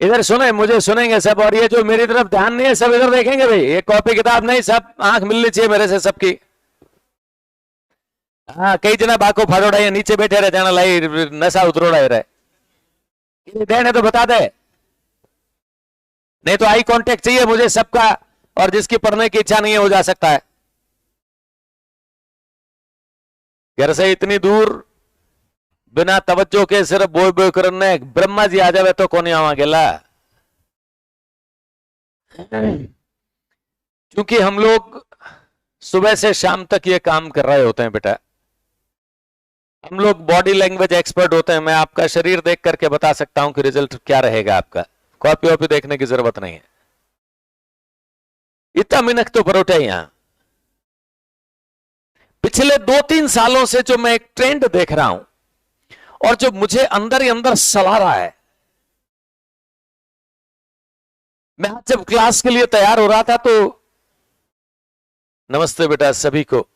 इधर सुने, मुझे सुनेंगे सब, और ये जो मेरी तरफ ध्यान नहीं है सब इधर देखेंगे भाई, ये कॉपी किताब नहीं, सब आंख मिलनी चाहिए मेरे से सबकी। हाँ, कई जना बाको फाड़ोड़ा ये नीचे बैठे रहे, जाना लाई नशा उतरोड़ा रहे, देने तो बता दे, नहीं तो आई कांटेक्ट चाहिए मुझे सबका, और जिसकी पढ़ने की इच्छा नहीं है वो जा सकता है। घर से इतनी दूर बिना तवज्जो के सिर्फ बोल बोल करने, ब्रह्मा जी आ जावे तो कौन आवा गेला। क्योंकि हम लोग सुबह से शाम तक ये काम कर रहे होते हैं बेटा, हम लोग बॉडी लैंग्वेज एक्सपर्ट होते हैं। मैं आपका शरीर देख करके बता सकता हूं कि रिजल्ट क्या रहेगा आपका, कॉपी वॉपी देखने की जरूरत नहीं है। इतना मिनट तो परोठे यहां। पिछले 2-3 सालों से जो मैं एक ट्रेंड देख रहा हूं और जो मुझे अंदर ही अंदर सला रहा है, मैं आज जब क्लास के लिए तैयार हो रहा था तो, नमस्ते बेटा सभी को,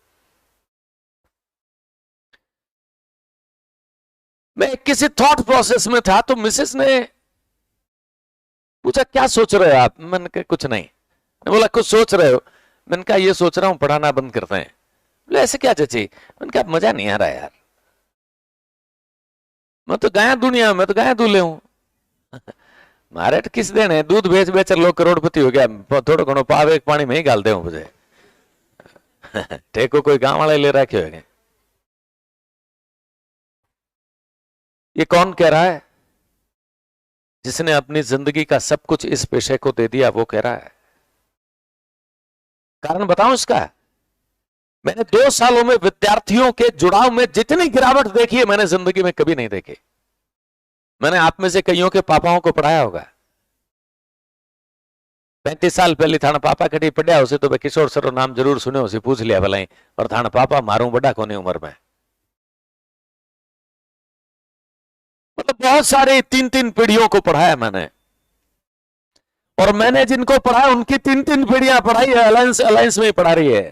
मैं किसी थॉट प्रोसेस में था तो मिसेस ने पूछा क्या सोच रहे हो आप। मैंने कहा कुछ नहीं। मैं बोला कुछ सोच रहे हो। मैंने कहा ये सोच रहा हूं पढ़ाना बंद करते हैं। बोले ऐसे क्या चाची। मैंने कहा मजा नहीं आ रहा यार, मैं तो गाया दुनिया में, तो गाया दूल्हे हूं। मारे किस दिन है, दूध बेच बेच लोग करोड़पति हो गया, थोड़ा घणो पाव एक पानी में ही गाल दे मुझे। ठेको कोई गांव वाले ले रखे हो। ये कौन कह रहा है? जिसने अपनी जिंदगी का सब कुछ इस पेशे को दे दिया वो कह रहा है। कारण बताऊं इसका, मैंने 2 सालों में विद्यार्थियों के जुड़ाव में जितनी गिरावट देखी है मैंने जिंदगी में कभी नहीं देखी। मैंने आप में से कईयों के पापाओं को पढ़ाया होगा। 35 साल पहले थाना पापा कटी पढ़िया उसे तो भाई किशोर सरो नाम जरूर सुने उसे पूछ लिया भला, और थाना पापा मारू बड़ा कोने उम्र में। मतलब बहुत सारे 3-3 पीढ़ियों को पढ़ाया मैंने, और मैंने जिनको पढ़ाया उनकी 3-3 पीढ़ियां पढ़ाई है, अलायंस अलायंस में ही पढ़ा रही है।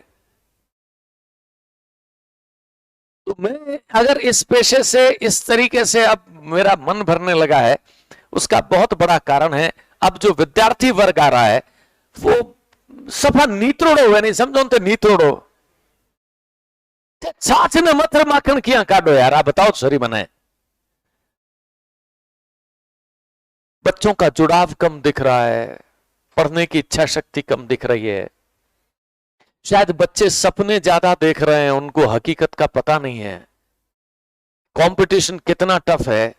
तो मैं अगर इस पेशे से इस तरीके से अब मेरा मन भरने लगा है, उसका बहुत बड़ा कारण है अब जो विद्यार्थी वर्ग आ रहा है वो सफा नीतरोड़ो है, नहीं समझो तो नीतरोड़ो छाछ ने मथर माखन किया काटो यार। आप बताओ सॉरी मनाए, बच्चों का जुड़ाव कम दिख रहा है, पढ़ने की इच्छा शक्ति कम दिख रही है। शायद बच्चे सपने ज्यादा देख रहे हैं, उनको हकीकत का पता नहीं है, कंपटीशन कितना टफ है।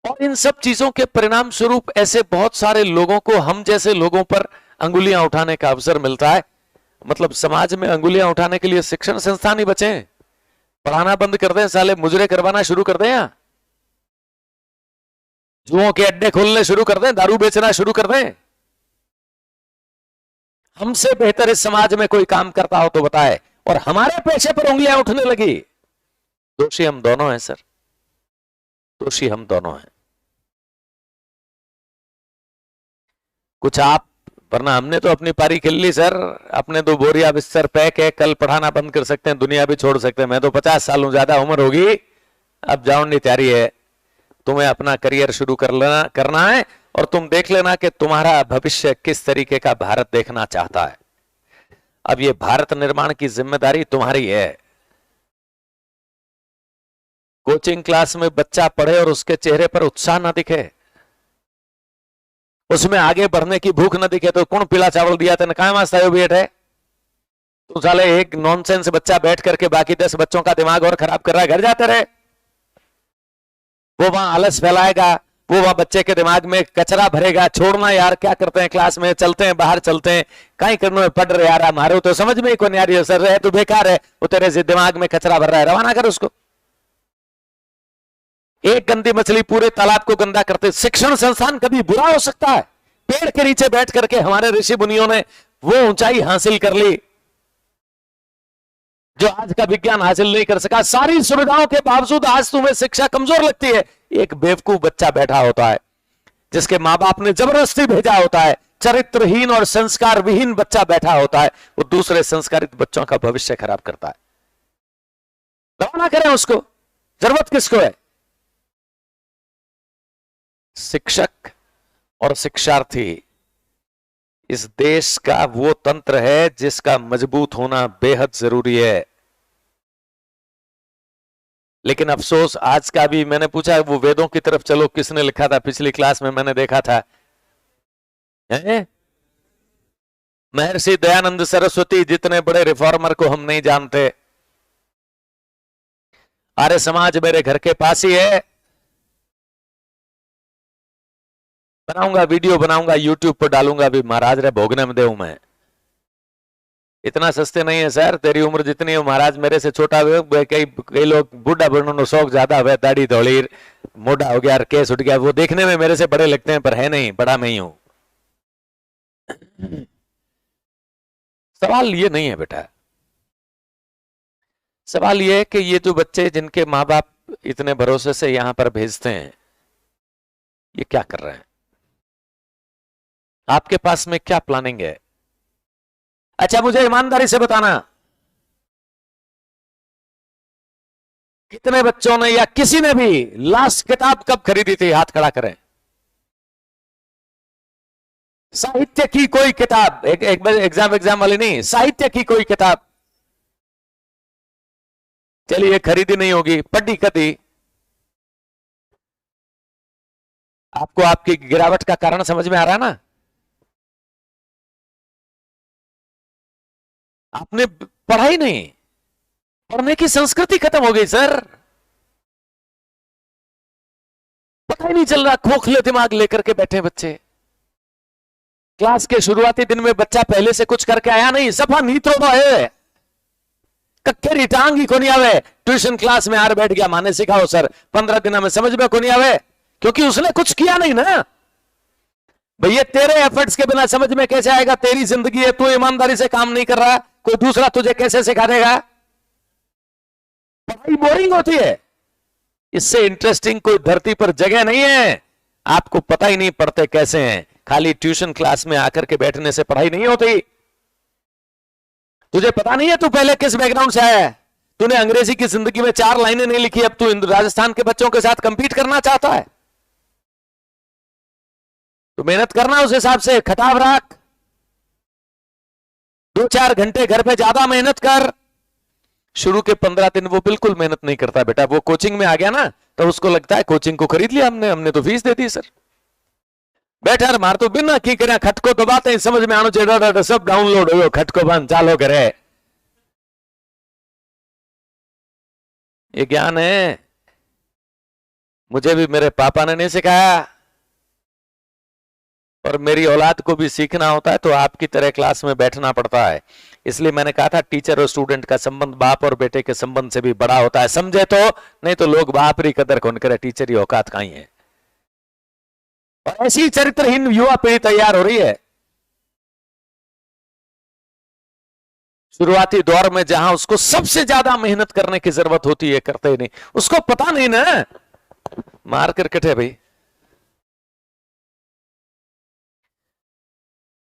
और इन सब चीजों के परिणाम स्वरूप ऐसे बहुत सारे लोगों को, हम जैसे लोगों पर अंगुलियां उठाने का अवसर मिलता है। मतलब समाज में अंगुलियां उठाने के लिए शिक्षण संस्थान ही बचे। पढ़ाना बंद कर दें, साले मुजरे करवाना शुरू कर दें, या जुओं के अड्डे खोलने शुरू कर दें, दारू बेचना शुरू कर दें। हमसे बेहतर इस समाज में कोई काम करता हो तो बताए, और हमारे पेशे पर उंगलियां उठने लगी। दोषी हम दोनों हैं सर, दोषी हम दोनों हैं। कुछ आप, वरना हमने तो अपनी पारी खेल ली सर। अपने 2 बोरिया बिस्तर पैक है, कल पढ़ाना बंद कर सकते हैं, दुनिया भी छोड़ सकते हैं। मैं तो 50 साल हूं, ज्यादा उम्र होगी, अब जाऊंगी तैयारी है। तुम्हें अपना करियर शुरू करना है, और तुम देख लेना कि तुम्हारा भविष्य किस तरीके का भारत देखना चाहता है। अब ये भारत निर्माण की जिम्मेदारी तुम्हारी है। कोचिंग क्लास में बच्चा पढ़े और उसके चेहरे पर उत्साह ना दिखे, उसमें आगे बढ़ने की भूख न दिखे, तो कौन पीला चावल दिया तेने, कहां वास्ता है बेट है तू। साले एक नॉनसेंस बच्चा बैठ करके बाकी 10 बच्चों का दिमाग और खराब कर रहा है। घर जाते रहे, वो वहां आलस फैलाएगा, वो वहां बच्चे के दिमाग में कचरा भरेगा। छोड़ना यार, क्या करते हैं क्लास में, चलते हैं बाहर, चलते हैं कहीं करने में पढ़ रहे यार, हमारे तो समझ में ही कौन यार, सर रहे तो बेकार है, वो तेरे से दिमाग में कचरा भर रहा है, रवाना कर उसको। एक गंदी मछली पूरे तालाब को गंदा करते। शिक्षण संस्थान कभी बुरा हो सकता है? पेड़ के नीचे बैठ करके हमारे ऋषि मुनियों ने वो ऊंचाई हासिल कर ली जो आज का विज्ञान हासिल नहीं कर सका। सारी सुविधाओं के बावजूद आज तुम्हें शिक्षा कमजोर लगती है। एक बेवकूफ बच्चा बैठा होता है जिसके मां बाप ने जबरदस्ती भेजा होता है, चरित्रहीन और संस्कार विहीन बच्चा बैठा होता है, वो दूसरे संस्कारित बच्चों का भविष्य खराब करता है। रवाना करें उसको, जरूरत किसको है? शिक्षक और शिक्षार्थी इस देश का वो तंत्र है जिसका मजबूत होना बेहद जरूरी है। लेकिन अफसोस आज का भी, मैंने पूछा वो वेदों की तरफ चलो, किसने लिखा था? पिछली क्लास में मैंने देखा था महर्षि दयानंद सरस्वती। जितने बड़े रिफॉर्मर को हम नहीं जानते। आर्य समाज मेरे घर के पास ही है। बनाऊंगा वीडियो, बनाऊंगा यूट्यूब पर डालूंगा। अभी महाराज रे भोगने में देऊ मैं। इतना सस्ते नहीं है सर। तेरी उम्र जितनी है महाराज मेरे से छोटा हुए। कई लोग बूढ़ा बनने का शौक ज्यादा हुआ, दाढ़ी धौली, मोटा हो गया, केस उठ गया, वो देखने में मेरे से बड़े लगते हैं पर है नहीं, बड़ा मैं ही हूं। सवाल ये नहीं है बेटा। सवाल ये है कि ये जो बच्चे जिनके माँ बाप इतने भरोसे से यहां पर भेजते हैं, ये क्या कर रहे हैं? आपके पास में क्या प्लानिंग है? अच्छा मुझे ईमानदारी से बताना, कितने बच्चों ने या किसी ने भी लास्ट किताब कब खरीदी थी? हाथ खड़ा करें। साहित्य की कोई किताब, एक एग्जाम वाली नहीं, साहित्य की कोई किताब। चलिए खरीदी नहीं होगी, पढ़ी कदी। आपको आपकी गिरावट का कारण समझ में आ रहा है ना? आपने पढ़ाई नहीं, पढ़ने की संस्कृति खत्म हो गई सर। पता ही नहीं चल रहा, खोखले दिमाग लेकर के बैठे बच्चे। क्लास के शुरुआती दिन में बच्चा पहले से कुछ करके आया नहीं, सफा नीतो है, कक्केरी टांग ही को नहीं आवे। ट्यूशन क्लास में आर बैठ गया, माने सिखाओ सर, 15 दिन में समझ में को नहीं आवे, क्योंकि उसने कुछ किया नहीं ना। भैया तेरे एफर्ट्स के बिना समझ में कैसे आएगा? तेरी जिंदगी है, तू ईमानदारी से काम नहीं कर रहा, कोई दूसरा तुझे कैसे सिखा देगा? पढ़ाई बोरिंग होती है, इससे इंटरेस्टिंग कोई धरती पर जगह नहीं है। आपको पता ही नहीं पढ़ते कैसे हैं। खाली ट्यूशन क्लास में आकर के बैठने से पढ़ाई नहीं होती। तुझे पता नहीं है तू पहले किस बैकग्राउंड से आया है? तूने अंग्रेजी की जिंदगी में 4 लाइनें नहीं लिखी, अब तू राजस्थान के बच्चों के साथ कंपीट करना चाहता है। तो मेहनत करना उस हिसाब से, खटाव रख, 2-4 घंटे घर पे ज्यादा मेहनत कर। शुरू के 15 दिन वो बिल्कुल मेहनत नहीं करता बेटा। वो कोचिंग में आ गया ना तो उसको लगता है कोचिंग को खरीद लिया हमने तो फीस दे दी सर। बैठा मार तो बिना की करे खटको तो बातें समझ में आना चाहिए, सब डाउनलोड हो, खटको बंद चालो करे। ये ज्ञान है, मुझे भी मेरे पापा ने नहीं सिखाया, और मेरी औलाद को भी सीखना होता है तो आपकी तरह क्लास में बैठना पड़ता है। इसलिए मैंने कहा था टीचर और स्टूडेंट का संबंध बाप और बेटे के संबंध से भी बड़ा होता है, समझे तो? नहीं तो लोग बाप री कदर कौन करे, टीचर की औकात कहीं है। और ऐसी चरित्रहीन युवा पीढ़ी तैयार हो रही है। शुरुआती दौर में जहां उसको सबसे ज्यादा मेहनत करने की जरूरत होती है, करते ही नहीं, उसको पता नहीं ना, मार कर कटे भाई।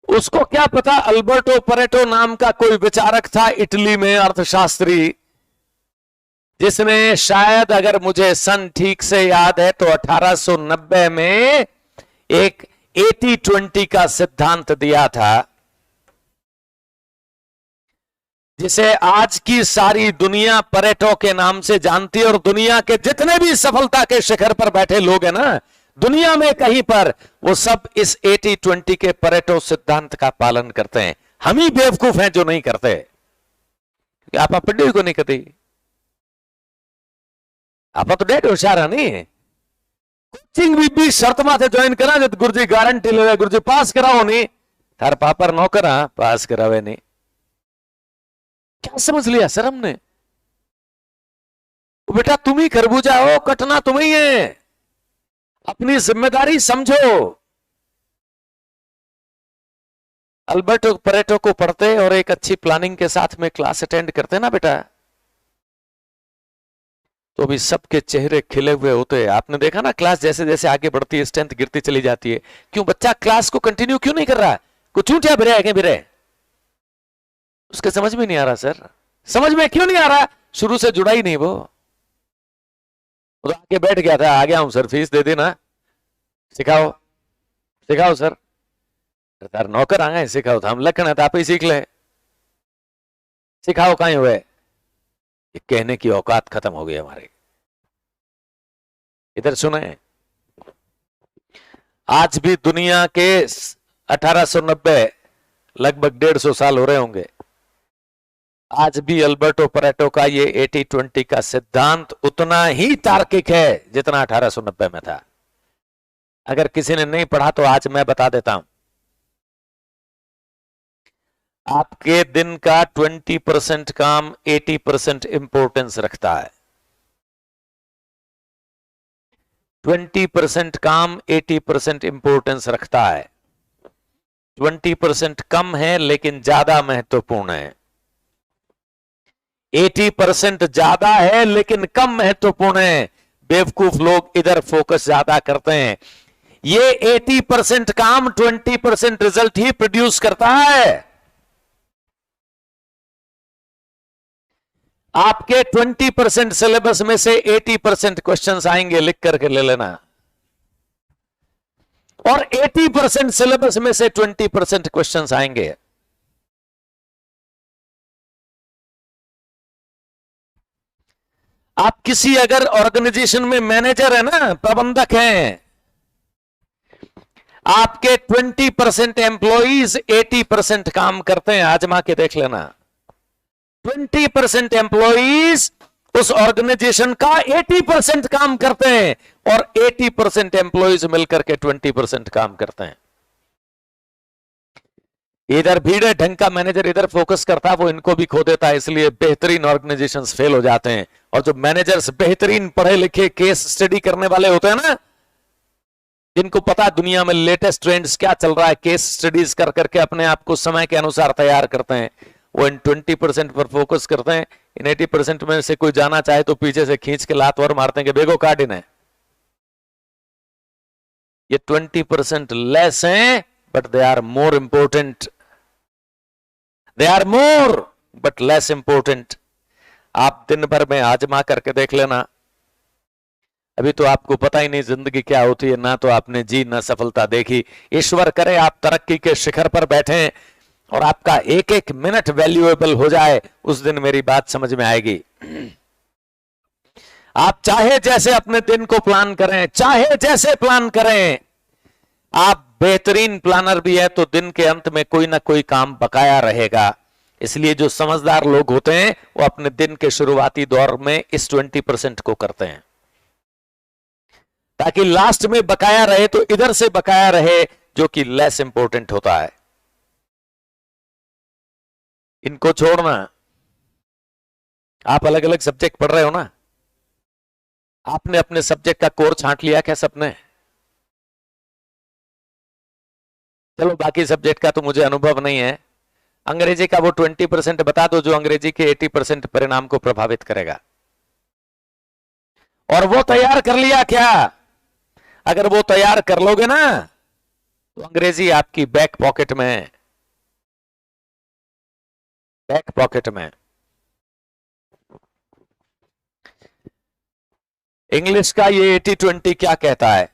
उसको क्या पता अल्बर्टो परेटो नाम का कोई विचारक था इटली में, अर्थशास्त्री, जिसने शायद, अगर मुझे सन ठीक से याद है तो 1890 में एक 80-20 का सिद्धांत दिया था, जिसे आज की सारी दुनिया परेटो के नाम से जानती है। और दुनिया के जितने भी सफलता के शिखर पर बैठे लोग हैं ना दुनिया में कहीं पर, वो सब इस 80-20 के परेटो सिद्धांत का पालन करते हैं। हम ही बेवकूफ हैं जो नहीं करते। आप पढ़ी को नहीं करती, आप तो डेट होशियार नहीं। कोचिंग भी शर्त माथे ज्वाइन करा जब गुरुजी गारंटी ले, गुरुजी पास कराओ नहीं, थार पापर नौकरा पास करावे नहीं। क्या समझ लिया सर हमने? बेटा तुम ही खरबूजा हो, कटना तुम ही है, अपनी जिम्मेदारी समझो। अल्बर्टो परेटो को पढ़ते और एक अच्छी प्लानिंग के साथ में क्लास अटेंड करते ना बेटा, तो भी सबके चेहरे खिले हुए होते हैं। आपने देखा ना क्लास जैसे जैसे आगे बढ़ती है स्ट्रेंथ गिरती चली जाती है। क्यों बच्चा क्लास को कंटिन्यू क्यों नहीं कर रहा? कुछ चूंटिया भिरे है भिरे, उसके समझ में नहीं आ रहा सर। समझ में क्यों नहीं आ रहा? शुरू से जुड़ा ही नहीं वो। तो आके बैठ गया था, आ गया हूं सर, फीस दे देना, सिखाओ सिखाओ सर, तार नौकर आ गए, सिखाओ तो हम लखन है तो आप ही सीख ले, सिखाओ कहीं हुए। ये कहने की औकात खत्म हो गई हमारे। इधर सुने, आज भी दुनिया के 1890 लगभग 150 साल हो रहे होंगे, आज भी अल्बर्टो परेटो का ये 80-20 का सिद्धांत उतना ही तार्किक है जितना 1890 में था। अगर किसी ने नहीं पढ़ा तो आज मैं बता देता हूं। आपके दिन का 20% काम 80% इंपॉर्टेंस रखता है। 20% काम 80% इंपॉर्टेंस रखता है। 20% कम है लेकिन ज्यादा महत्वपूर्ण है। 80% ज्यादा है लेकिन कम महत्वपूर्ण है। बेवकूफ लोग इधर फोकस ज्यादा करते हैं। ये 80% काम 20% रिजल्ट ही प्रोड्यूस करता है। आपके 20% सिलेबस में से 80% क्वेश्चंस आएंगे, लिख करके ले लेना। और 80% सिलेबस में से 20% क्वेश्चंस आएंगे। आप किसी अगर ऑर्गेनाइजेशन में मैनेजर है ना, प्रबंधक हैं, आपके 20% एम्प्लॉइज 80% काम करते हैं, आजमा के देख लेना। 20% एम्प्लॉइज उस ऑर्गेनाइजेशन का 80% काम करते हैं और 80% एम्प्लॉइज मिलकर के 20% काम करते हैं। इधर भीड़ है, ढंग का मैनेजर इधर फोकस करता है, वो इनको भी खो देता है, इसलिए बेहतरीन ऑर्गेनाइजेशंस फेल हो जाते हैं। और जो मैनेजर्स बेहतरीन पढ़े लिखे केस स्टडी करने वाले होते हैं ना, जिनको पता दुनिया में लेटेस्ट ट्रेंड्स क्या चल रहा है, केस स्टडीज कर करके अपने आप को समय के अनुसार तैयार करते हैं, वो इन 20% पर फोकस करते हैं। इन 80% में से कोई जाना चाहे तो पीछे से खींच के लात वर मारते हैं कि बेगो कार्ड इन्हें। ये 20% लेस हैं but they are more important, they are more but less important. आप दिन भर में आजमा करके देख लेना। अभी तो आपको पता ही नहीं जिंदगी क्या होती है, ना तो आपने जी ना सफलता देखी। ईश्वर करे आप तरक्की के शिखर पर बैठे और आपका एक एक मिनट वैल्यूएबल हो जाए, उस दिन मेरी बात समझ में आएगी। आप चाहे जैसे अपने दिन को प्लान करें, चाहे जैसे प्लान करें, आप बेहतरीन प्लानर भी है तो दिन के अंत में कोई ना कोई काम बकाया रहेगा। इसलिए जो समझदार लोग होते हैं वो अपने दिन के शुरुआती दौर में इस 20% को करते हैं, ताकि लास्ट में बकाया रहे तो इधर से बकाया रहे जो कि लेस इंपॉर्टेंट होता है। इनको छोड़ना। आप अलग अलग सब्जेक्ट पढ़ रहे हो ना, आपने अपने सब्जेक्ट का कोर छांट लिया क्या सबने? चलो बाकी सब्जेक्ट का तो मुझे अनुभव नहीं है, अंग्रेजी का वो 20% बता दो जो अंग्रेजी के 80% परिणाम को प्रभावित करेगा। और वो तैयार कर लिया क्या? अगर वो तैयार कर लोगे ना तो अंग्रेजी आपकी बैक पॉकेट में, बैक पॉकेट में। इंग्लिश का ये 80-20 क्या कहता है?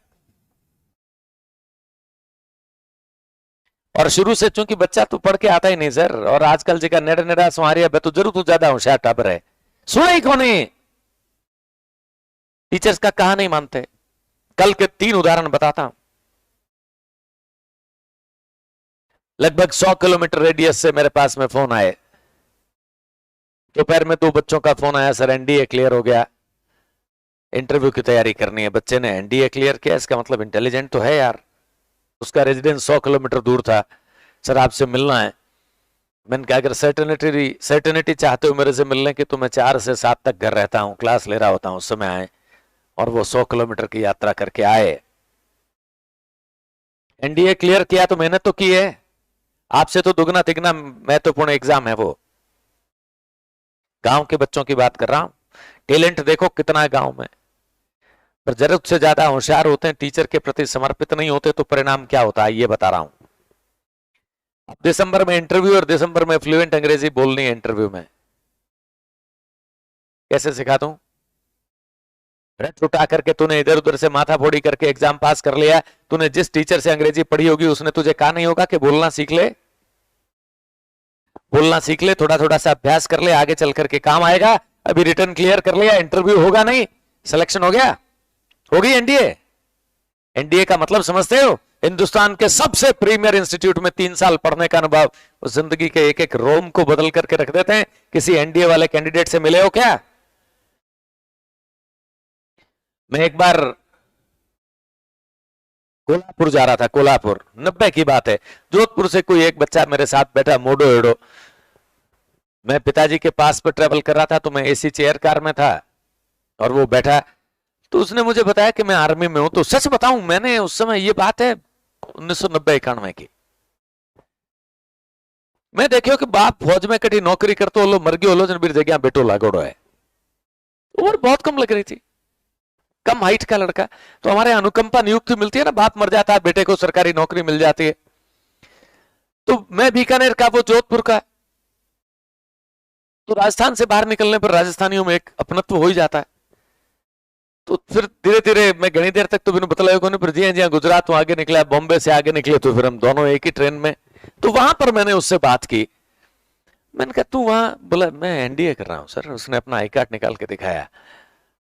और शुरू से चूंकि बच्चा तो पढ़ के आता ही नहीं सर, और आजकल जगह नेड़ा नेड़ा सुहारी है तो जरूर तू ज्यादा होशियार टाबर है, सुना ही कौन नहीं, टीचर्स का कहा नहीं मानते। कल के 3 उदाहरण बताता हूं। लगभग 100 किलोमीटर रेडियस से मेरे पास में फोन आए। दोपहर में 2 बच्चों का फोन आया, सर एनडीए क्लियर हो गया, इंटरव्यू की तैयारी करनी है। बच्चे ने एनडीए क्लियर किया, इसका मतलब इंटेलिजेंट तो है यार। उसका रेजिडेंस 100 किलोमीटर दूर था। सर आपसे मिलना है। मैंने कहा अगर सर्टेनिटी चाहते हो मेरे से मिलने की तो मैं 4 से 7 तक घर रहता हूँ, क्लास ले रहा होता हूँ, उस समय आए। और वो 100 किलोमीटर की यात्रा करके आए। एनडीए क्लियर किया तो मेहनत तो की है, आपसे तो दुगना तिगना महत्वपूर्ण एग्जाम है वो। गांव के बच्चों की बात कर रहा हूं। टैलेंट देखो कितना है गांव में, पर जरूरत से ज्यादा होशियार होते हैं, टीचर के प्रति समर्पित नहीं होते, तो परिणाम क्या होता है ये बता रहा हूं। दिसंबर में इंटरव्यू और दिसंबर में फ्लुएंट अंग्रेजी बोलनी है इंटरव्यू में, कैसे सिखा दूं? रट उठा करके तूने इधर उधर से माथा फोड़ी करके एग्जाम पास कर लिया। तूने जिस टीचर से अंग्रेजी पढ़ी होगी उसने तुझे कहा नहीं होगा कि बोलना सीख ले, बोलना सीख ले, थोड़ा थोड़ा सा अभ्यास कर ले, आगे चल करके काम आएगा। अभी रिटर्न क्लियर कर लिया, इंटरव्यू होगा नहीं, सिलेक्शन हो गया, होगी एनडीए। एनडीए का मतलब समझते हो? हिंदुस्तान के सबसे प्रीमियर इंस्टीट्यूट में 3 साल पढ़ने का अनुभव, उस जिंदगी के एक एक रोम को बदल करके रख देते हैं। किसी एनडीए वाले कैंडिडेट से मिले हो क्या? मैं एक बार कोल्हापुर जा रहा था, कोल्हापुर 90 की बात है। जोधपुर से कोई एक बच्चा मेरे साथ बैठा, मोडो एडो। मैं पिताजी के पास पर ट्रेवल कर रहा था, तो मैं एसी चेयर कार में था और वो बैठा। तो उसने मुझे बताया कि मैं आर्मी में हूं। तो सच बताऊं, मैंने उस समय, ये बात है 1990-91 की, मैं देखियो कि बाप फौज में कटी नौकरी करते हो, मर गयो लो बीर जगह बेटो लागोड़ो है। उम्र बहुत कम लग रही थी, कम हाइट का लड़का। तो हमारे अनुकंपा नियुक्ति मिलती है ना, बाप मर जाता है, बेटे को सरकारी नौकरी मिल जाती है। तो मैं बीकानेर का, वो जोधपुर का। तो राजस्थान से बाहर निकलने पर राजस्थानियों में एक अपनत्व हो ही जाता है। तो फिर धीरे धीरे मैं घनी देर तक तो बिना बतलाया को नहीं, फिर जी हाँ गुजरात तो आगे निकला, बॉम्बे से आगे निकले, तो फिर हम दोनों एक ही ट्रेन में। तो वहां पर मैंने उससे बात की। मैंने कहा तू वहां, बोला मैं एनडीए कर रहा हूं सर। उसने अपना आई कार्ड निकाल के दिखाया,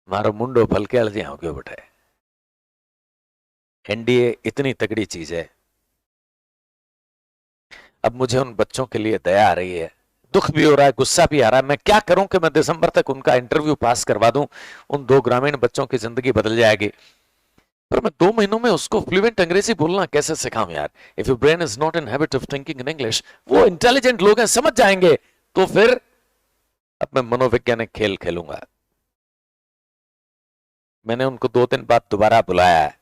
मारो मुंडो फलके अलजिया हो गयो बेटा। एनडीए इतनी तगड़ी चीज है। अब मुझे उन बच्चों के लिए दया आ रही है, दुख भी हो रहा है, गुस्सा भी आ रहा है। मैं क्या करूं कि मैं दिसंबर तक उनका इंटरव्यू पास करवा दूं, उन 2 ग्रामीण बच्चों की जिंदगी बदल जाएगी। पर मैं 2 महीनों में उसको फ्लुएंट अंग्रेजी बोलना कैसे सिखाऊं यार? If your brain is not in habit of thinking in English, वो इंटेलिजेंट लोग हैं, समझ जाएंगे। तो फिर अब मैं मनोवैज्ञानिक खेल खेलूंगा। मैंने उनको 2 दिन बाद दोबारा बुलाया है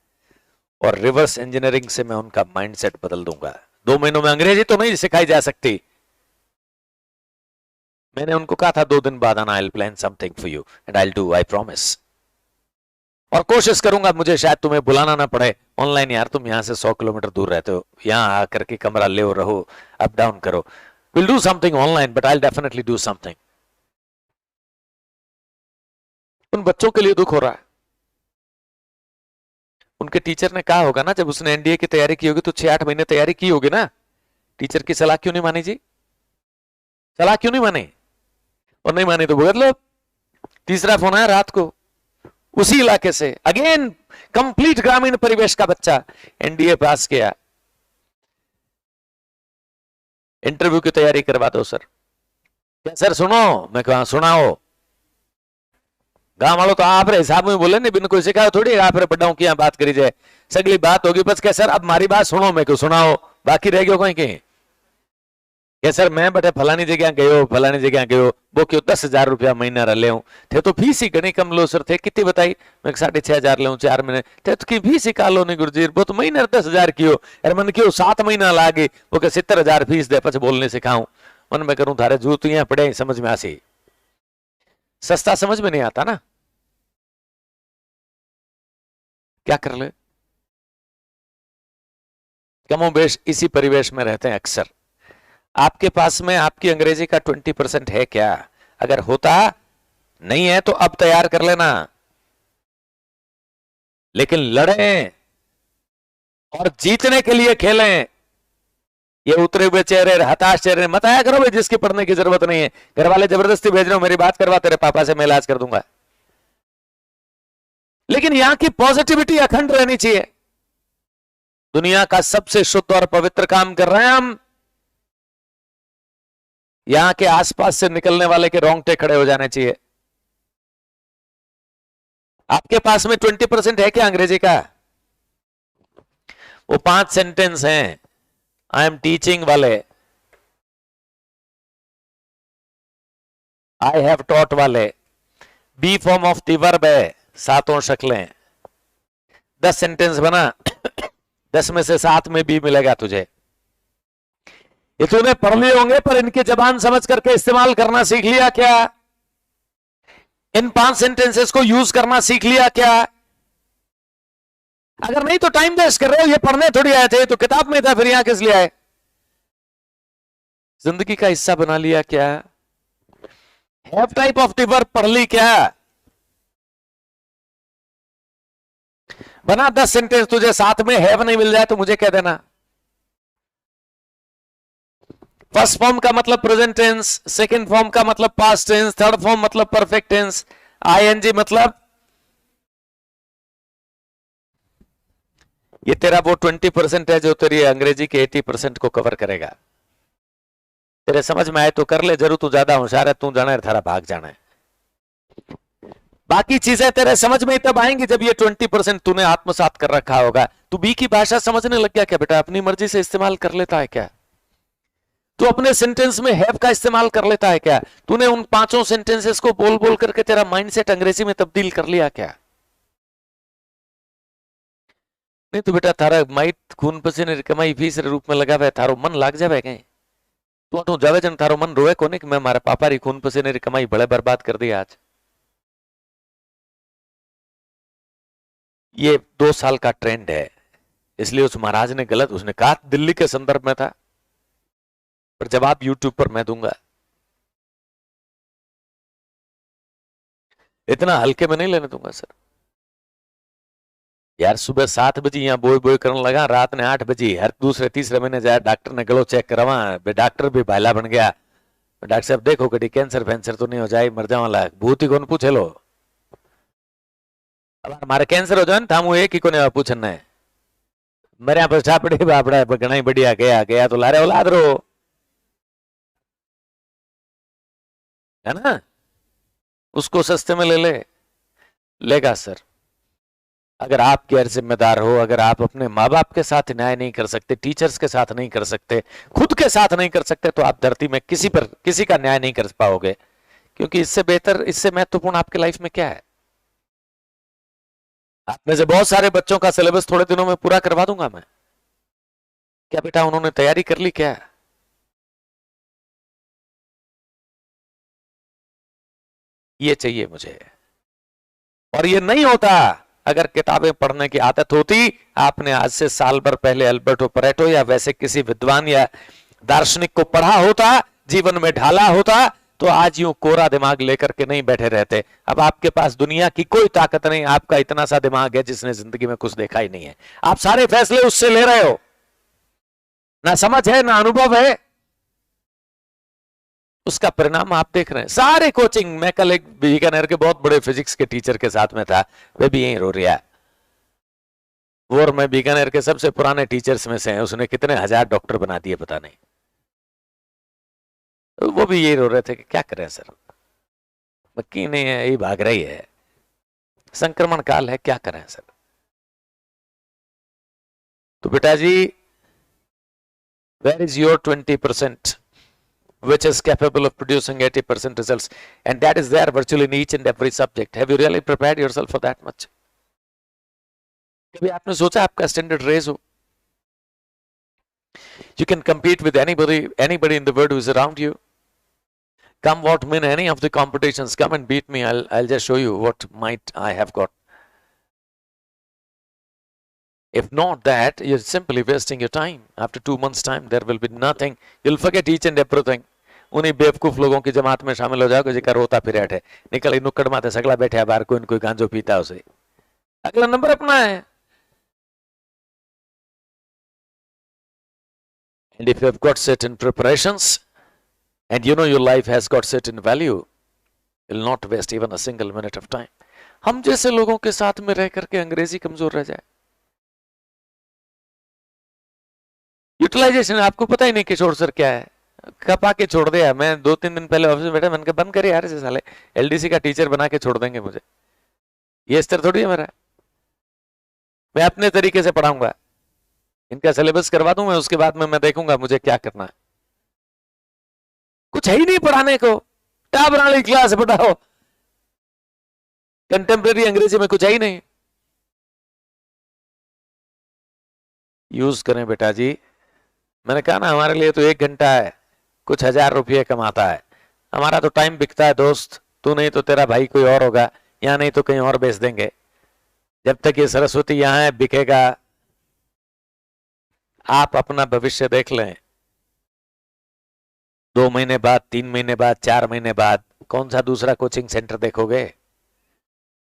और रिवर्स इंजीनियरिंग से मैं उनका माइंडसेट बदल दूंगा। 2 महीनों में अंग्रेजी तो नहीं सिखाई जा सकती। मैंने उनको कहा था 2 दिन बाद आना, I will plan something for you and I will do, I promise. और कोशिश करूंगा मुझे शायद तुम्हें बुलाना ना पड़े ऑनलाइन। यार तुम यहां से 100 किलोमीटर दूर रहते हो, यहां आकर के कमरा ले रहो, अप डाउन करो। Will do something online, but I will definitely do something. उन बच्चों के लिए दुख हो रहा है। उनके टीचर ने कहा होगा ना, जब उसने एनडीए की तैयारी की होगी तो 6-8 महीने तैयारी की होगी ना। टीचर की सलाह क्यों नहीं मानी जी? सलाह क्यों नहीं मानी? और नहीं मानी तो भुगत लो। तीसरा फोन आया रात को, उसी इलाके से, अगेन कंप्लीट ग्रामीण परिवेश का बच्चा, एनडीए पास किया, इंटरव्यू की तैयारी करवा दो सर। क्या सर सुनो? मैं कहा सुनाओ। गांव वालों तो आप हिसाब में बोले नहीं, बिन कोई सिखाओ थोड़ी आप बड़ा की बात करी जाए। सगली बात होगी बस क्या सर, अब मारी बात सुनो, मैं क्यों सुनाओ, बाकी रह गयो कहीं कहीं। क्या सर मैं बटे फलानी जगह गयो, फलानी जगह गयो, वो क्यों 10,000 रुपया महीना ले थे, तो फीस ही घनी कम लो सर। थे कितनी बताई? मैं 6,500 ले 4 महीने थे, तो की फीस ही का लो नहीं गुरुजी, वो तो महीना 10,000 की हो। यार मन क्यों 7 महीना लागे, वो के 70,000 फीस दे, पच बोलने सिखाऊं। मन में करूं थारे जूतियां पड़े समझ में आसी, सस्ता समझ में नहीं आता ना, क्या कर ले। कमोबेश इसी परिवेश में रहते हैं अक्सर। आपके पास में आपकी अंग्रेजी का 20% है क्या? अगर होता नहीं है तो अब तैयार कर लेना, लेकिन लड़ें और जीतने के लिए खेलें। ये उतरे हुए चेहरे, हताश चेहरे मत आया करो भाई, जिसकी पढ़ने की जरूरत नहीं है। घर वाले जबरदस्ती भेज रहे हो, मेरी बात करवा, तेरे पापा से मैं इलाज कर दूंगा। लेकिन यहां की पॉजिटिविटी अखंड रहनी चाहिए। दुनिया का सबसे शुद्ध और पवित्र काम कर रहे हैं हम। यहां के आसपास से निकलने वाले के रोंगटे खड़े हो जाने चाहिए। आपके पास में 20% है क्या अंग्रेजी का? वो 5 सेंटेंस हैं, आई एम टीचिंग वाले, आई हैव टॉट वाले, B form of the verb है, 7 शक्लें, 10 सेंटेंस बना, 10 में से 7 में बी मिलेगा तुझे। ये तूने पढ़ लिए होंगे, पर इनकी जबान समझ करके इस्तेमाल करना सीख लिया क्या? इन 5 सेंटेंसेस को यूज करना सीख लिया क्या? अगर नहीं तो टाइम वेस्ट कर रहे हो। ये पढ़ने थोड़ी आए थे, तो किताब में था, फिर यहां किस लिए आए? जिंदगी का हिस्सा बना लिया क्या? Have type of the verb पढ़ ली क्या? बना 10 सेंटेंस, तुझे साथ में हैव नहीं मिल जाए तो मुझे कह देना। फर्स्ट फॉर्म का मतलब प्रेजेंट टेंस, सेकंड फॉर्म का मतलब पास्ट टेंस, थर्ड फॉर्म मतलब परफेक्ट टेंस, आईएनजी मतलब ये तेरा वो 20% है जो तेरी अंग्रेजी के 80% को कवर करेगा। तेरे समझ में आए तो कर ले, जरूर तू ज्यादा होशियार है, तू जाना है थारा भाग जाना है। बाकी चीजें तेरे समझ में तब आएंगी जब ये 20% तूने आत्मसात कर रखा होगा। तू बी की भाषा समझने लग गया क्या बेटा? अपनी मर्जी से इस्तेमाल कर लेता है क्या? तू अपने सेंटेंस में हैव का इस्तेमाल कर लेता है क्या? तूने उन 5 सेंटेंसेस को बोल बोल करके तेरा माइंडसेट अंग्रेजी में तब्दील कर लिया क्या? नहीं तो बेटा थारा माइट खून पसीने कमाई फीस रे रूप में लगा हुआ, थारो मन लाग जावे कहीं। तू अठू जावे जन थारो मन रोए कोने कि मैं मारा पापा री खून पसीने री कमाई बड़े बर्बाद कर दी आज। ये 2 साल का ट्रेंड है, इसलिए उस महाराज ने गलत, उसने कहा दिल्ली के संदर्भ में था, पर जवाब यूट्यूब पर मैं दूंगा। इतना हल्के में नहीं लेने दूंगा सर। यार सुबह 7 बजे यहाँ बोई बोई करने लगा, रात ने 8 बजे हर दूसरे तीसरे महीने जाए डॉक्टर ने गलो चेक करवा, डॉक्टर भी भाला बन गया। डॉक्टर साहब देखो कभी कैंसर फैंसर तो नहीं हो जाए, मर जावा लाग, भूत ही कौन पूछे लो। अब हमारे कैंसर हो जाए था मुझे एक ही कोने पूछना है, मेरे यहाँ पर छापड़े बापड़ा घना ही बढ़िया गया गया तो लारे औलाद रो, है ना? उसको सस्ते में ले ले, लेगा सर। अगर आप गैर जिम्मेदार हो, अगर आप अपने माँ बाप के साथ न्याय नहीं कर सकते, टीचर्स के साथ नहीं कर सकते, खुद के साथ नहीं कर सकते, तो आप धरती में किसी पर किसी का न्याय नहीं कर पाओगे। क्योंकि इससे बेहतर, इससे महत्वपूर्ण आपके लाइफ में क्या है? आप में से बहुत सारे बच्चों का सिलेबस थोड़े दिनों में पूरा करवा दूंगा मैं। क्या बेटा उन्होंने तैयारी कर ली क्या? ये चाहिए मुझे। और ये नहीं होता अगर किताबें पढ़ने की आदत होती। आपने आज से साल भर पहले अल्बर्टो परेटो या वैसे किसी विद्वान या दार्शनिक को पढ़ा होता, जीवन में ढाला होता, तो आज यूं कोरा दिमाग लेकर के नहीं बैठे रहते। अब आपके पास दुनिया की कोई ताकत नहीं, आपका इतना सा दिमाग है जिसने जिंदगी में कुछ देखा ही नहीं है। आप सारे फैसले उससे ले रहे हो, ना समझ है ना अनुभव है, उसका परिणाम आप देख रहे हैं। सारे कोचिंग, मैं कल एक बीकानेर के बहुत बड़े फिजिक्स के टीचर के साथ में था, वे भी यहीं रो रहा है। वो और मैं बीकानेर के सबसे पुराने टीचर्स में से हैं, उसने कितने हजार डॉक्टर बना दिए पता नहीं। वो भी यही रो रहे थे कि क्या करें सर, मक्की नहीं है, यही भाग रही है, संक्रमण काल है, क्या करें सर। तो बेटा जी, where is your 20% which is capable of producing 80% results, and that is there virtually in each and every subject. Have you really prepared yourself for that much? कभी आपने सोचा आपका स्टैंडर्ड रेज हो? You can compete with anybody in the world who is around you. Come what mean any of the competitions, come and beat me. I'll just show you what might I have got. If not that, you're simply wasting your time. After 2 months time, there will be nothing. You'll forget each and everything. उन्हीं बेवकूफ लोगों की जमात में शामिल हो जाओगे जिका रोता फिर है, निकल नुक्कड़ माथे सगला बैठे बाहर, कोई न कोई गांजो पीता उसे, अगला नंबर अपना है। And if you have got certain preparations and you know your life has got certain value, you'll not waste even a single minute of time. हम जैसे लोगों के साथ में रह करके अंग्रेजी कमजोर रह जाए। यूटिलाइजेशन आपको पता ही नहीं किशोर सर क्या है, कपा के छोड़ दिया। मैं 2-3 दिन पहले ऑफिस में बैठा, मैंने कहा बंद करे यार ऐसे साले, एलडीसी का टीचर बना के छोड़ देंगे मुझे। ये स्तर थोड़ी है मेरा, मैं अपने तरीके से पढ़ाऊंगा, इनका सिलेबस करवा दूं मैं, उसके बाद में मैं देखूंगा मुझे क्या करना है। कुछ है ही नहीं पढ़ाने को, टाप वाली क्लास पढ़ाओ, कंटेम्प्रेरी अंग्रेजी में कुछ है ही नहीं। यूज करें बेटा जी, मैंने कहा ना हमारे लिए तो 1 घंटा है, कुछ 1000 रुपये कमाता है। हमारा तो टाइम बिकता है दोस्त, तू नहीं तो तेरा भाई कोई और होगा, यहाँ नहीं तो कहीं और बेच देंगे। जब तक ये सरस्वती यहाँ है बिकेगा। आप अपना भविष्य देख लें, 2 महीने बाद, 3 महीने बाद, 4 महीने बाद कौन सा दूसरा कोचिंग सेंटर देखोगे?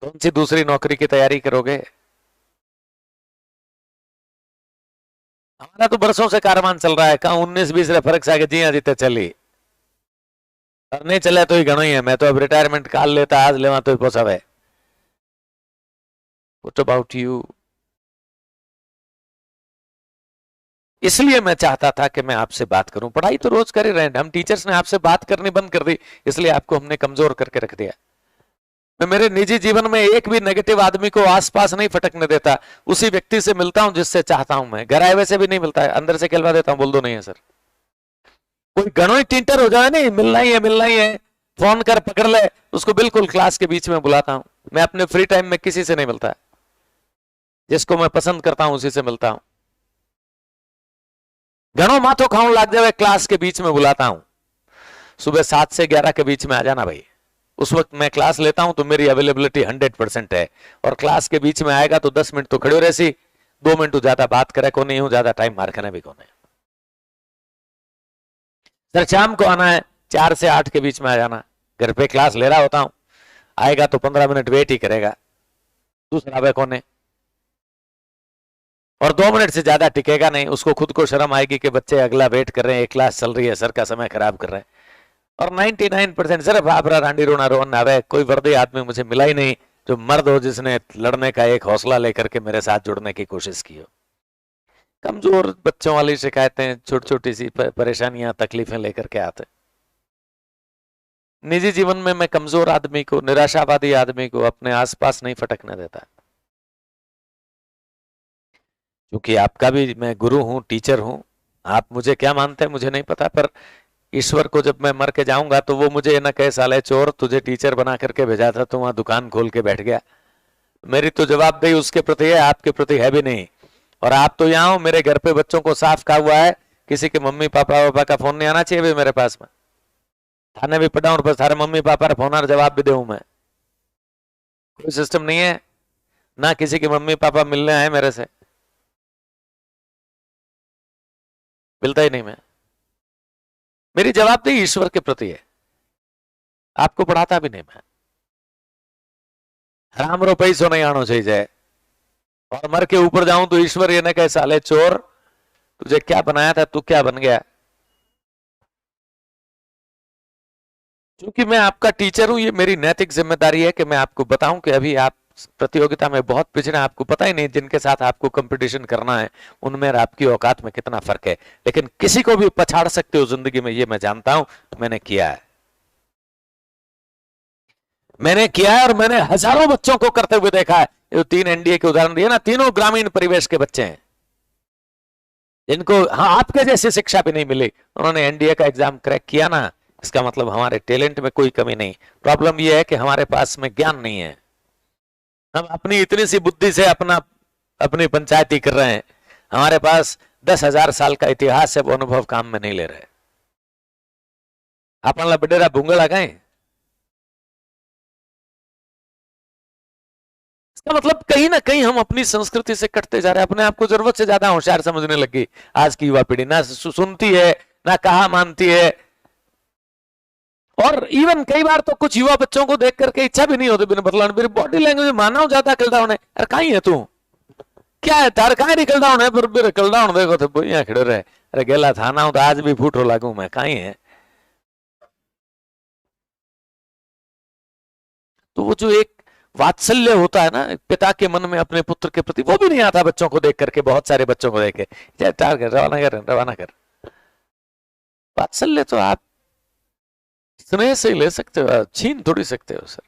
कौन सी दूसरी नौकरी की तैयारी करोगे? हमारा तो बरसों से कारवान चल रहा है, कहा 19-20 रे फर्क से आगे जी हाँ जीते चली, और नहीं चले तो ही घणो ही है। मैं तो अब रिटायरमेंट काल लेता आज लेवा तो ही पोसावे। What about you? इसलिए मैं चाहता था कि मैं आपसे बात करूं। पढ़ाई तो रोज कर ही रहे हैं हम, टीचर्स ने आपसे बात करनी बंद कर दी, इसलिए आपको हमने कमजोर करके रख दिया। मैं मेरे निजी जीवन में एक भी नेगेटिव आदमी को आसपास नहीं फटकने देता, उसी व्यक्ति से मिलता हूं जिससे चाहता हूं मैं। घर आए वैसे भी नहीं मिलता है, अंदर से कहलवा देता हूं, बोल दो नहीं है सर। कोई घणो ही टींटर हो जाए, नहीं मिलना ही है मिलना ही है, फोन कर पकड़ ले, उसको बिल्कुल क्लास के बीच में बुलाता हूं। मैं अपने फ्री टाइम में किसी से नहीं मिलता, जिसको मैं पसंद करता हूं उसी से मिलता हूं। घणो माथो खाऊं लाग जाए क्लास के बीच में बुलाता हूं, सुबह 7 से 11 के बीच में आ जाना भाई। उस वक्त मैं क्लास लेता हूं तो मेरी अवेलेबिलिटी 100% है, और क्लास के बीच में आएगा तो 10 मिनट तो खड़े रहसी, 2 मिनट तो ज्यादा बात करे को नहीं हूं, ज्यादा टाइम मार खाना भी कौन है सर। शाम को आना है 4 से 8 के बीच में आ जाना, घर पे क्लास ले रहा होता हूं, आएगा तो 15 मिनट वेट ही करेगा, दूसरा वे कौन है, और 2 मिनट से ज्यादा टिकेगा नहीं। उसको खुद को शर्म आएगी कि बच्चे अगला वेट कर रहे हैं, एक क्लास चल रही है, सर का समय खराब कर रहे हैं। और 99% सिर्फ आपरा रांडी रोना रोन आवे, कोई वर्दी आदमी मुझे मिला ही नहीं जो मर्द हो जिसने लड़ने का एक हौसला लेकर के मेरे साथ जुड़ने की कोशिश की हो। कमजोर बच्चों वाली शिकायतें, छोटी छोटी सी परेशानियां तकलीफें लेकर के आते। निजी जीवन में मैं कमजोर आदमी को, निराशावादी आदमी को अपने आसपास नहीं फटकने देता, क्योंकि आपका भी मैं गुरु हूं, टीचर हूं। आप मुझे क्या मानते हैं मुझे नहीं पता, पर ईश्वर को जब मैं मर के जाऊंगा तो वो मुझे न कहे साले चोर, तुझे टीचर बना करके भेजा था, तो वहां दुकान खोल के बैठ गया। मेरी तो जवाबदेही उसके प्रति है, आपके प्रति है भी नहीं। और आप तो यहाँ हो, मेरे घर पे बच्चों को साफ कहा हुआ है, किसी के मम्मी पापा पापा का फोन नहीं आना चाहिए भी मेरे पास में। थाने भी पड़ा और बस सारे मम्मी पापा का फोन आ जवाब भी दू मैं, कोई सिस्टम नहीं है ना, किसी के मम्मी पापा मिलने आए मेरे से, मिलता ही नहीं मैं। मेरी जवाबदेही ईश्वर के प्रति है, आपको पढ़ाता भी नहीं मैं। हराम रो पैसो नहीं आनो चाहिए, और मर के ऊपर जाऊं तो ईश्वर ये न कहे साले चोर, तुझे क्या बनाया था, तू क्या बन गया। क्योंकि मैं आपका टीचर हूं, ये मेरी नैतिक जिम्मेदारी है कि मैं आपको बताऊं कि अभी आप प्रतियोगिता में बहुत पिछड़े, आपको पता ही नहीं जिनके साथ आपको कंपटीशन करना है उनमें और आपकी औकात में कितना फर्क है। लेकिन किसी को भी पछाड़ सकते हो जिंदगी में, ये मैं जानता हूं, मैंने किया है। मैंने किया है और मैंने हजारों बच्चों को करते हुए देखा है। ये 3 एनडीए के उदाहरण दिए ना, तीनों ग्रामीण परिवेश के बच्चे हैं जिनको हाँ आपके जैसी शिक्षा भी नहीं मिली, उन्होंने एनडीए का एग्जाम क्रैक किया ना। इसका मतलब हमारे टैलेंट में कोई कमी नहीं, प्रॉब्लम यह है कि हमारे पास में ज्ञान नहीं है। हम अपनी इतनी सी बुद्धि से अपनी पंचायती कर रहे हैं, हमारे पास 10,000 साल का इतिहास है, वो अनुभव काम में नहीं ले रहे। अपन बडेरा भूंगला गए, इसका मतलब कहीं ना कहीं हम अपनी संस्कृति से कटते जा रहे हैं, अपने आप को जरूरत से ज्यादा होशियार समझने लगी आज की युवा पीढ़ी। ना सुनती है ना कहा मानती है, और इवन कई बार तो कुछ युवा बच्चों को देख करके इच्छा भी नहीं होती बिना बदलाव, मेरी बॉडी लैंग्वेज मानव ज्यादा कल डाउन है। अरे कहीं है तू, क्या है तार कहीं निकल डाउन है, पर कल डाउन देखो तो बोइया खड़े रहे, अरे गेला था ना तो आज भी फूटो लागू मैं, कहीं है। तो वो जो एक वात्सल्य होता है ना पिता के मन में अपने पुत्र के प्रति, वो भी नहीं आता बच्चों को देख करके, बहुत सारे बच्चों को देख के रवाना कर रवाना कर। वात्सल्य तो आप स्नेह से ही ले सकते हो, छीन थोड़ी सकते हो सर।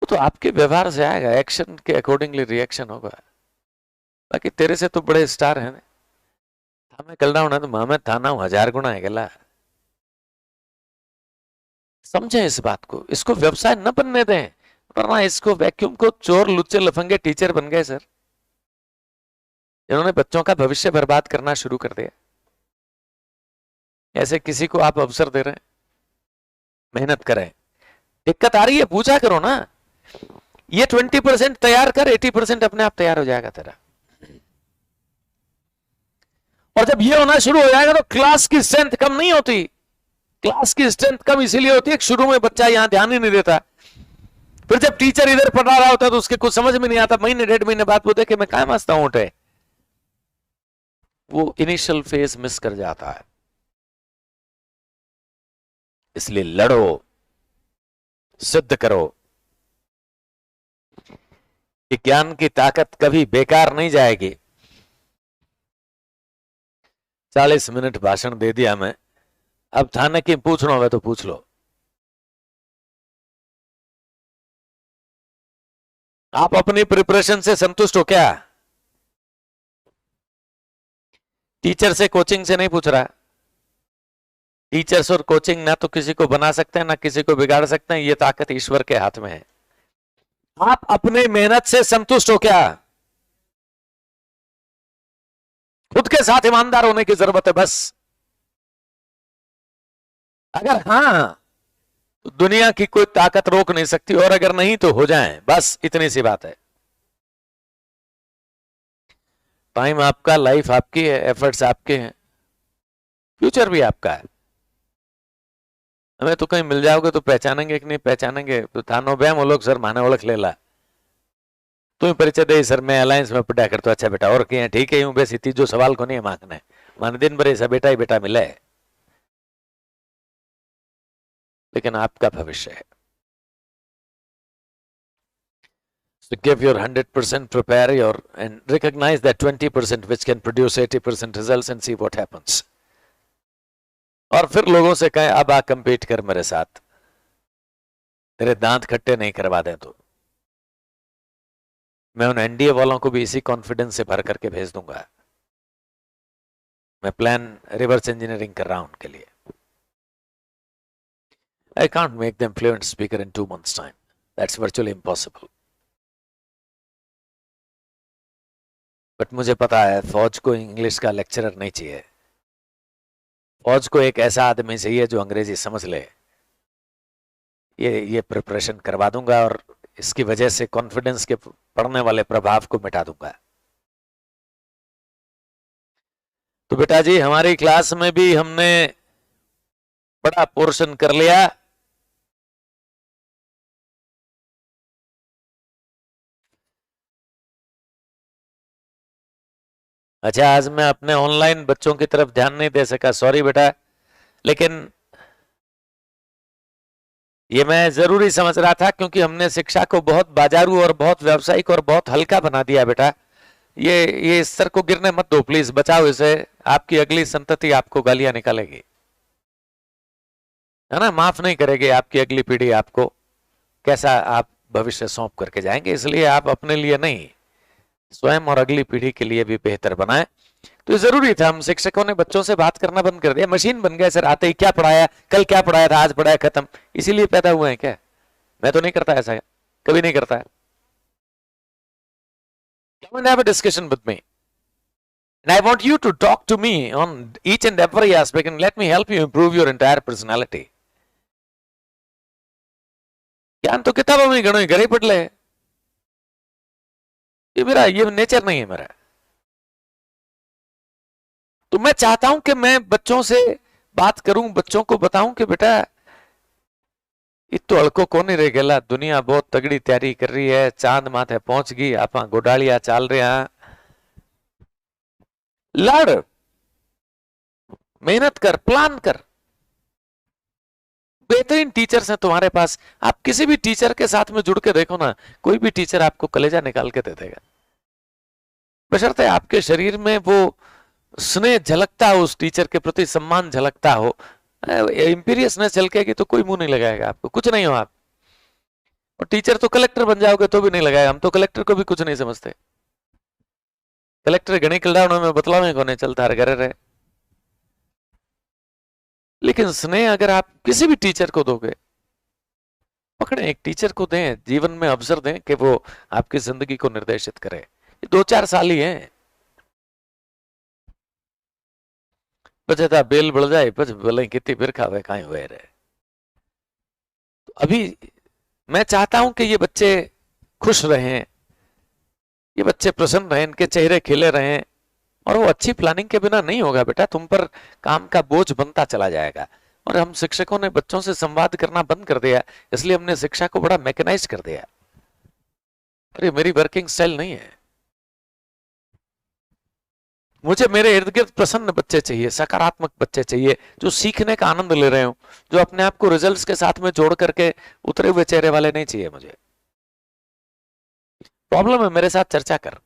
वो तो आपके व्यवहार से आएगा, एक्शन के अकॉर्डिंगली रिएक्शन होगा। बाकी तेरे से तो बड़े स्टार हैं, हमें कल ना तो मैं थाना हूं 1000 गुना है गला। समझे इस बात को, इसको व्यवसाय न बनने दें, वरना इसको वैक्यूम को चोर लुच्चे लफंगे टीचर बन गए सर, इन्होंने बच्चों का भविष्य बर्बाद करना शुरू कर दिया। ऐसे किसी को आप अवसर दे रहे हैं, मेहनत करें, दिक्कत आ रही है पूछा करो ना। ये 20% तैयार कर, 80% अपने आप तैयार हो जाएगा तेरा। और जब ये होना शुरू हो जाएगा तो क्लास की स्ट्रेंथ कम नहीं होती। क्लास की स्ट्रेंथ कम इसीलिए होती है कि शुरू में बच्चा यहां ध्यान ही नहीं देता, फिर जब टीचर इधर पढ़ा रहा होता है तो उसके कुछ समझ में नहीं आता, महीने डेढ़ महीने बाद वो देखे मैं क्या मस्ता ऊँट है, वो इनिशियल फेज मिस कर जाता है। इसलिए लड़ो, सिद्ध करो कि ज्ञान की ताकत कभी बेकार नहीं जाएगी। 40 मिनट भाषण दे दिया मैं, अब थाने की पूछना होगा तो पूछ लो। आप अपनी प्रिपरेशन से संतुष्ट हो क्या? टीचर से कोचिंग से नहीं पूछ रहा। टीचर्स और कोचिंग ना तो किसी को बना सकते हैं ना किसी को बिगाड़ सकते हैं, ये ताकत ईश्वर के हाथ में है। आप अपने मेहनत से संतुष्ट हो क्या? खुद के साथ ईमानदार होने की जरूरत है बस। अगर हां तो दुनिया की कोई ताकत रोक नहीं सकती, और अगर नहीं तो हो जाए, बस इतनी सी बात है। टाइम आपका, लाइफ आपकी है, एफर्ट्स आपके हैं, फ्यूचर भी आपका है। हमें तो कहीं मिल जाओगे तो पहचानेंगे कि नहीं पहचानेंगे, तो थानो बैम वो लोग सर माने ओळख लेला तुम्हें परिचय दे सर मैं अलायंस में पढ़ा कर, तो अच्छा बेटा और क्या ठीक है, यूं बेसी तीजो सवाल को नहीं मांगने माने दिन भर ऐसा बेटा ही बेटा मिला है, लेकिन आपका भविष्य है। So give your 100%, prepare your and recognize that 20% which can produce 80% results and see what happens. और फिर लोगों से कहें अब आ कंपीट कर मेरे साथ, तेरे दांत खट्टे नहीं करवा दें तो मैं उन एनडीए वालों को भी इसी कॉन्फिडेंस से भर करके भेज दूंगा। मैं प्लान रिवर्स इंजीनियरिंग कर रहा हूं उनके लिए। I can't make them fluent speaker in 2 months time. That's virtually impossible. But मुझे पता है फौज को इंग्लिश का लेक्चरर नहीं चाहिए, फौज को एक ऐसा आदमी चाहिए जो अंग्रेजी समझ ले। ये प्रिपरेशन करवा दूंगा और इसकी वजह से कॉन्फिडेंस के पड़ने वाले प्रभाव को मिटा दूंगा। तो बेटा जी हमारी क्लास में भी हमने बड़ा पोर्शन कर लिया। अच्छा आज मैं अपने ऑनलाइन बच्चों की तरफ ध्यान नहीं दे सका, सॉरी बेटा, लेकिन ये मैं जरूरी समझ रहा था क्योंकि हमने शिक्षा को बहुत बाजारू और बहुत व्यावसायिक और बहुत हल्का बना दिया बेटा। ये इस स्तर को गिरने मत दो प्लीज, बचाओ इसे, आपकी अगली संतति आपको गालियां निकालेगी, है ना, माफ नहीं करेगी आपकी अगली पीढ़ी आपको, कैसा आप भविष्य सौंप करके जाएंगे। इसलिए आप अपने लिए नहीं स्वयं और अगली पीढ़ी के लिए भी बेहतर बनाए। तो जरूरी था, हम शिक्षकों ने बच्चों से बात करना बंद कर दिया, मशीन बन गए सर, आते ही क्या पढ़ाया, कल क्या पढ़ाया था, आज पढ़ाया, खत्म। इसीलिए पैदा हुए हैं क्या? मैं तो नहीं करता ऐसा, कभी नहीं करता है। Come and have a discussion with me. And I want you to talk to me on each and every aspect and let me help you improve your entire personality. ज्ञान तो किताबों में गणो घरे पढ़ ले, ये नेचर नहीं है मेरा। तो मैं चाहता हूं कि मैं बच्चों से बात करूं, बच्चों को बताऊं कि बेटा इतो हल्को को नहीं रह गया, दुनिया बहुत तगड़ी तैयारी कर रही है, चांद माथे पहुंच गई, आप गोडालिया चाल रहे हैं, लड़, मेहनत कर, प्लान कर। बेहतरीन टीचर्स हैं तुम्हारे पास, आप किसी भी टीचर के साथ में जुड़ के देखो ना, कोई भी टीचर आपको कलेजा निकाल के दे देगा, बशर्ते आपके शरीर में वो स्नेह झलकता हो, उस टीचर के प्रति सम्मान झलकता हो। इंपीरियसनेस झलकेगी तो कोई मुंह नहीं लगाएगा आपको, कुछ नहीं हो आप। और टीचर तो कलेक्टर बन जाओगे तो भी नहीं लगाएगा, हम तो कलेक्टर को भी कुछ नहीं समझते, कलेक्टर घणी कलड़ा में बतलावे को नहीं चलता घर रहे। लेकिन स्नेह अगर आप किसी भी टीचर को दोगे, पकड़े एक टीचर को दें, जीवन में अवसर दें कि वो आपकी जिंदगी को निर्देशित करे। ये 2-4 साल ही है, बचता बेल बढ़ जाए भले कितनी फिर खावे कहीं हुए रहे। तो अभी मैं चाहता हूं कि ये बच्चे खुश रहें, ये बच्चे प्रसन्न रहें, इनके चेहरे खिले रहें। और वो अच्छी प्लानिंग के बिना नहीं होगा बेटा, तुम पर काम का बोझ बनता चला जाएगा। और हम शिक्षकों ने बच्चों से संवाद करना बंद कर दिया, इसलिए हमने शिक्षा को बड़ा मैकेनाइज कर दिया। अरे मेरी वर्किंग स्टाइल नहीं है। मुझे मेरे इर्द गिर्द प्रसन्न बच्चे चाहिए, सकारात्मक बच्चे चाहिए, जो सीखने का आनंद ले रहे हो, जो अपने आप को रिजल्ट्स के साथ में जोड़ करके उतरे हुए चेहरे वाले नहीं चाहिए मुझे। प्रॉब्लम है मेरे साथ चर्चा कर,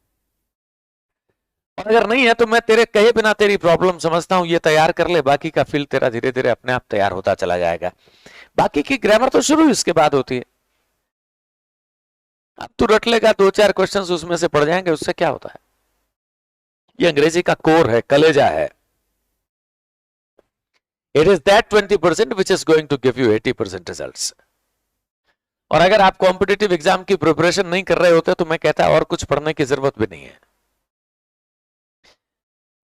और अगर नहीं है तो मैं तेरे कहे बिना तेरी प्रॉब्लम समझता हूं, ये तैयार कर ले, बाकी का फील तेरा धीरे धीरे अपने आप तैयार होता चला जाएगा। बाकी की ग्रामर तो शुरू इसके बाद होती है। अब तू रट लेगा, 2-4 क्वेश्चंस उसमें से पढ़ जाएंगे, उससे क्या होता है। ये अंग्रेजी का कोर है, कलेजा है। It is that 20% which is going to give you 80% results. और अगर आप कॉम्पिटिटिव एग्जाम की प्रिपरेशन नहीं कर रहे होते तो मैं कहता और कुछ पढ़ने की जरूरत भी नहीं है।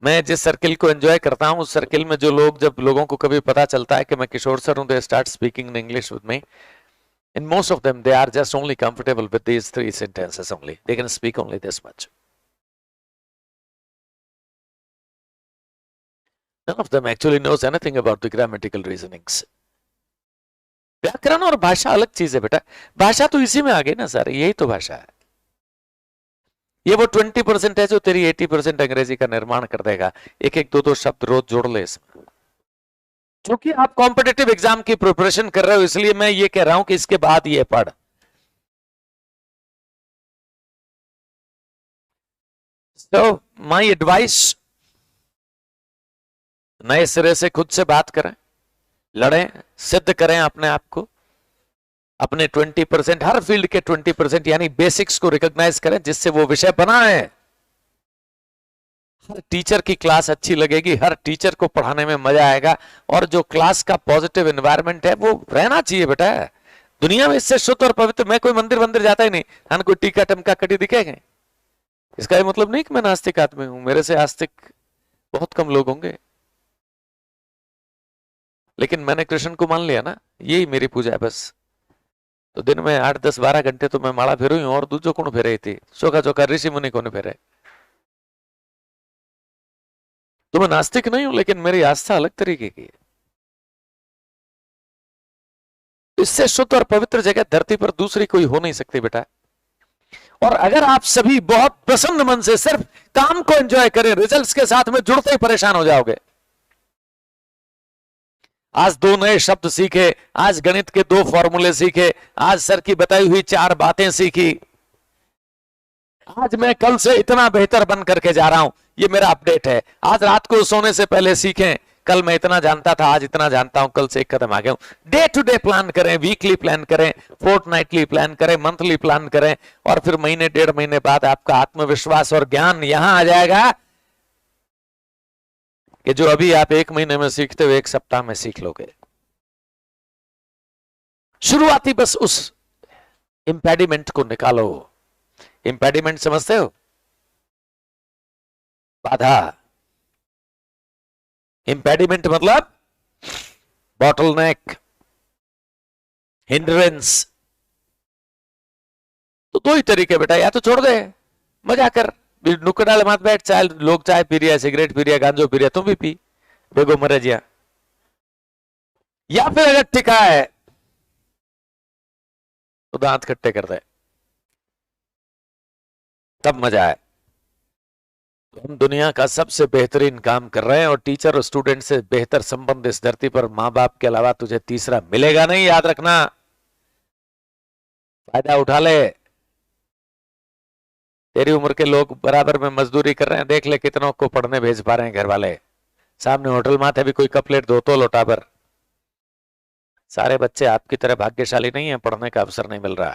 मैं जिस सर्किल को एंजॉय करता हूं, उस सर्किल में जो लोग, जब लोगों को कभी पता चलता है कि मैं किशोर सर हूं, they start speaking in English with me, and most of them they are just only comfortable with these 3 sentences only. They can speak only this much. None of them actually knows anything about the grammatical reasonings. व्याकरण और भाषा अलग चीज है बेटा। भाषा तो इसी में आ गई ना सर, यही तो भाषा है। ये वो 20% है जो तेरी 80% अंग्रेजी का निर्माण कर देगा। एक एक दो शब्द रोज जोड़ ले इसमें। क्योंकि आप कॉम्पिटिटिव एग्जाम की प्रिपरेशन कर रहे हो, इसलिए मैं ये कह रहा हूं कि इसके बाद ये पढ़। So my advice, नए सिरे से खुद से बात करें, लड़ें, सिद्ध करें अपने आप को। अपने 20%, हर फील्ड के 20% यानी बेसिक्स को रिकॉग्नाइज करें, जिससे वो विषय बना है। हर टीचर की क्लास अच्छी लगेगी, हर टीचर को पढ़ाने में मजा आएगा, और जो क्लास का पॉजिटिव एनवायरनमेंट है वो रहना चाहिए बेटा। दुनिया में इससे शुद्ध और पवित्र, मैं कोई मंदिर जाता ही नहीं, हन कोई टीका टमका कटी दिखेगा। इसका ये मतलब नहीं कि मैं नास्तिक आदमी हूं, मेरे से आस्तिक बहुत कम लोग होंगे, लेकिन मैंने कृष्ण को मान लिया ना, यही मेरी पूजा है बस। तो दिन में 8, 10, 12 घंटे तो मैं माला फेरू हूं, और दूजो कौन फेरे थी, चोखा चोखा ऋषि मुनि कौन फेरे। तो मैं नास्तिक नहीं हूं, लेकिन मेरी आस्था अलग तरीके की है। इससे शुद्ध और पवित्र जगह धरती पर दूसरी कोई हो नहीं सकती बेटा। और अगर आप सभी बहुत प्रसन्न मन से सिर्फ काम को एंजॉय करें, रिजल्ट्स के साथ में जुड़ते ही परेशान हो जाओगे। आज 2 नए शब्द सीखे, आज गणित के 2 फॉर्मूले सीखे, आज सर की बताई हुई 4 बातें सीखी, आज मैं कल से इतना बेहतर बन करके जा रहा हूं, ये मेरा अपडेट है। आज रात को सोने से पहले सीखें, कल मैं इतना जानता था, आज इतना जानता हूं, कल से एक कदम आगे हूं। डे टू डे प्लान करें, वीकली प्लान करें, फोर्टनाइटली प्लान करें, मंथली प्लान करें, और फिर महीने 1.5 महीने बाद आपका आत्मविश्वास और ज्ञान यहां आ जाएगा कि जो अभी आप 1 महीने में सीखते हो, 1 सप्ताह में सीख लोगे। शुरुआती बस उस इंपेडिमेंट को निकालो। इंपेडिमेंट समझते हो? बाधा। इंपेडिमेंट मतलब बॉटलनेक, हिंड्रेंस। तो 2 ही तरीके बेटा, या तो छोड़ दे, मजा कर, नुक्कड़ डाले मत बैठ, चाहे लोग चाय पी रहा, सिगरेट पी रहा, गांजो पी रहा, तुम भी पी, बेगो मरे जिया। या फिर अगर टिका है तो दांत खट्टे कर दे, तब मजा है। हम दुनिया का सबसे बेहतरीन काम कर रहे हैं, और टीचर और स्टूडेंट से बेहतर संबंध इस धरती पर मां बाप के अलावा तुझे तीसरा मिलेगा नहीं, याद रखना। फायदा उठा ले। तेरी उम्र के लोग बराबर में मजदूरी कर रहे हैं, देख ले कितनों को पढ़ने भेज पा रहे हैं घर वाले। सामने होटल माथे भी कोई कप प्लेट धो तो लोटा भर। सारे बच्चे आपकी तरह भाग्यशाली नहीं है, पढ़ने का अवसर नहीं मिल रहा।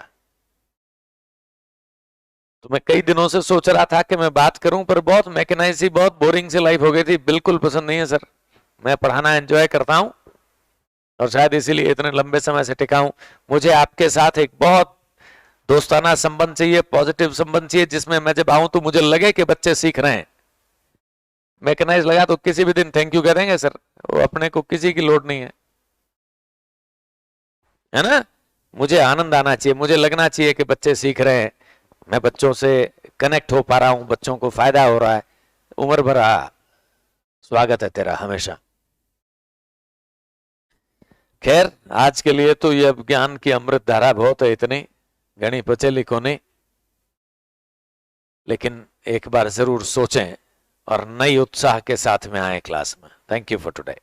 तो मैं कई दिनों से सोच रहा था कि मैं बात करूं, पर बहुत मैकेनाइज सी, बहुत बोरिंग सी लाइफ हो गई थी, बिल्कुल पसंद नहीं है सर। मैं पढ़ाना एंजॉय करता हूं, और शायद इसीलिए इतने लंबे समय से टिका हूं। मुझे आपके साथ एक बहुत दोस्ताना संबंध चाहिए, पॉजिटिव संबंध चाहिए, जिसमें मैं जब आऊं तो मुझे लगे कि बच्चे सीख रहे हैं। मैकेनाइज लगा तो किसी भी दिन थैंक यू कह देंगे सर, वो अपने को किसी की लोड नहीं है ना। मुझे आनंद आना चाहिए, मुझे लगना चाहिए कि बच्चे सीख रहे हैं, मैं बच्चों से कनेक्ट हो पा रहा हूं, बच्चों को फायदा हो रहा है। उम्र भर स्वागत है तेरा हमेशा। खैर आज के लिए तो ये ज्ञान की अमृत धारा बहुत है, इतनी घनी पचेली को नहीं, लेकिन एक बार जरूर सोचें और नई उत्साह के साथ में आए क्लास में। Thank you for today.